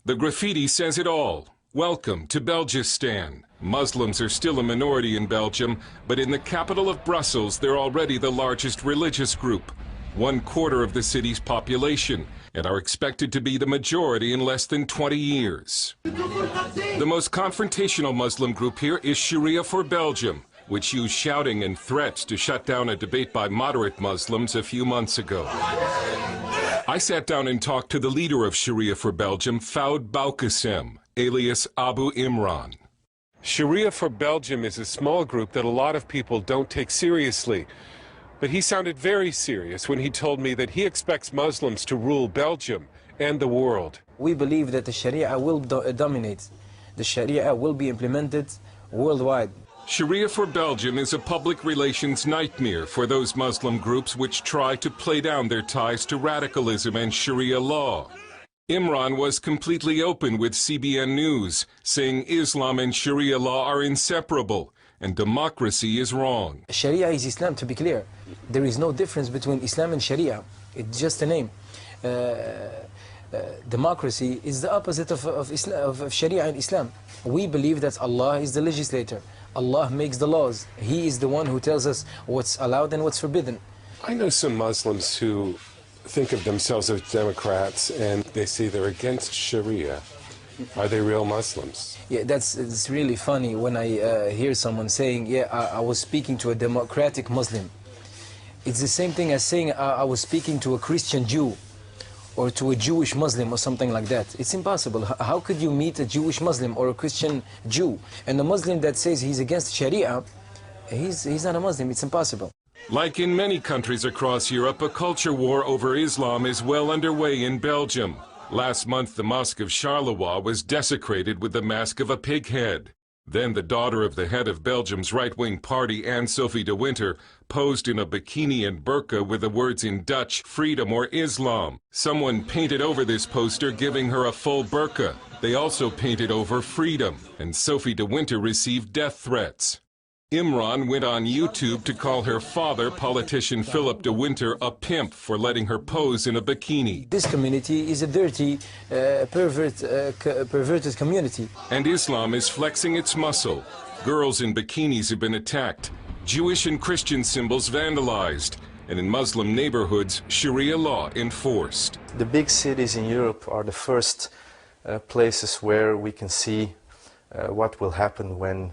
The graffiti says it all. Welcome to Belgistan. Muslims are still a minority in Belgium, but in the capital of Brussels, they're already the largest religious group, 1/4 of the city's population, and are expected to be the majority in less than 20 years. The most confrontational Muslim group here is Sharia for Belgium, which used shouting and threats to shut down a debate by moderate Muslims a few months ago. I sat down and talked to the leader of Sharia for Belgium, Foud Boukassem, alias Abu Imran. Sharia for Belgium is a small group that a lot of people don't take seriously. But he sounded very serious when he told me that he expects Muslims to rule Belgium and the world. We believe that the Sharia will dominate. The Sharia will be implemented worldwide. Sharia for Belgium is a public relations nightmare for those Muslim groups which try to play down their ties to radicalism and Sharia law. Imran was completely open with CBN News, saying Islam and Sharia law are inseparable and democracy is wrong. Sharia is Islam, to be clear. There is no difference between Islam and Sharia. It's just a name. Democracy is the opposite of Sharia and Islam. We believe that Allah is the legislator. Allah makes the laws. He is the one who tells us what's allowed and what's forbidden. I know some Muslims who think of themselves as Democrats and they say they're against Sharia. Are they real Muslims? Yeah, it's really funny when I hear someone saying, yeah, I was speaking to a democratic Muslim. It's the same thing as saying I was speaking to a Christian Jew or to a Jewish Muslim or something like that. It's impossible. How could you meet a Jewish Muslim or a Christian Jew? And a Muslim that says he's against Sharia, he's not a Muslim. It's impossible. Like in many countries across Europe, a culture war over Islam is well underway in Belgium. Last month, the Mosque of Charleroi was desecrated with the mask of a pig head. Then the daughter of the head of Belgium's right-wing party, Anne-Sophie de Winter, posed in a bikini and burqa with the words in Dutch, freedom or Islam. Someone painted over this poster, giving her a full burqa. They also painted over freedom, and Sophie de Winter received death threats. Imran went on YouTube to call her father, politician Philip de Winter, a pimp for letting her pose in a bikini. This community is a dirty, perverted community. And Islam is flexing its muscle. Girls in bikinis have been attacked, Jewish and Christian symbols vandalized, and in Muslim neighborhoods, Sharia law enforced. The big cities in Europe are the first places where we can see what will happen when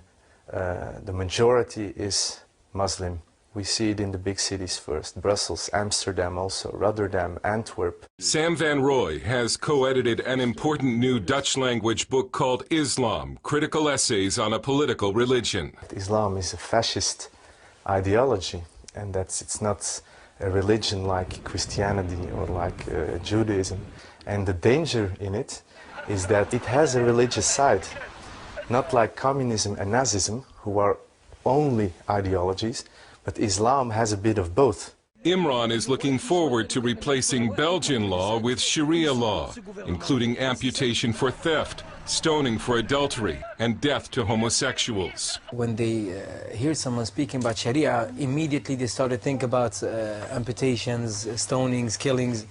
the majority is Muslim. We see it in the big cities first, Brussels, Amsterdam also, Rotterdam, Antwerp. Sam van Rooij has co-edited an important new Dutch-language book called Islam, Critical Essays on a Political Religion. Islam is a fascist ideology, and it's not a religion like Christianity or like Judaism. And the danger in it is that it has a religious side. Not like communism and Nazism, who are only ideologies, but Islam has a bit of both. Imran is looking forward to replacing Belgian law with Sharia law, including amputation for theft, stoning for adultery, and death to homosexuals. When they hear someone speaking about Sharia, immediately they start to think about amputations, stonings, killings.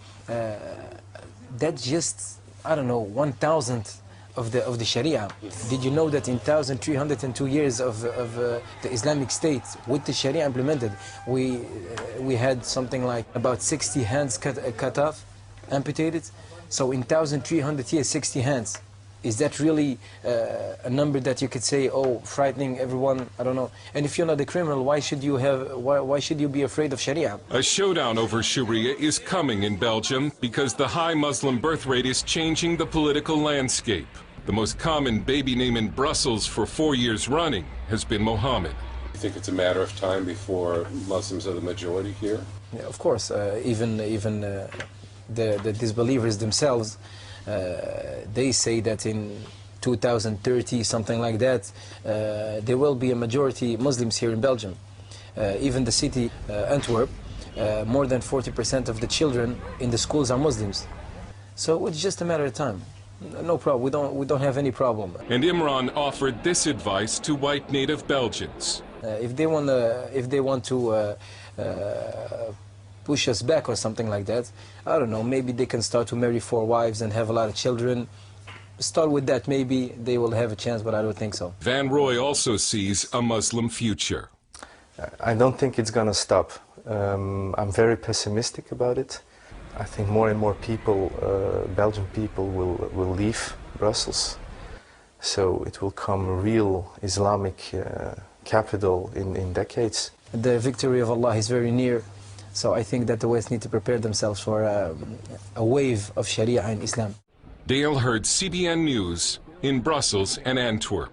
That's just, I don't know, 1,000th of the Sharia. Did you know that in 1,302 years of the Islamic State, with the Sharia implemented, we had something like about 60 hands cut off, amputated? So in 1,300 years, 60 hands. Is that really a number that you could say, oh, frightening everyone? I don't know. And if you're not a criminal, why should you be afraid of Sharia? A showdown over Sharia is coming in Belgium because the high Muslim birth rate is changing the political landscape. The most common baby name in Brussels for 4 years running has been Mohammed. You think it's a matter of time before Muslims are the majority here? Yeah, of course. Even the disbelievers themselves, they say that in 2030, something like that, there will be a majority Muslims here in Belgium. Even the city, Antwerp, more than 40% of the children in the schools are Muslims. So it's just a matter of time. No problem. We don't have any problem. And Imran offered this advice to white native Belgians. If they want to push us back or something like that, I don't know, maybe they can start to marry 4 wives and have a lot of children. start with that, maybe they will have a chance, but I don't think so. Van Roy also sees a Muslim future. I don't think it's going to stop. I'm very pessimistic about it. I think more and more people, Belgian people, will leave Brussels. So it will come a real Islamic capital in decades. The victory of Allah is very near, so I think that the West need to prepare themselves for a wave of Sharia in Islam. Dale heard CBN News in Brussels and Antwerp.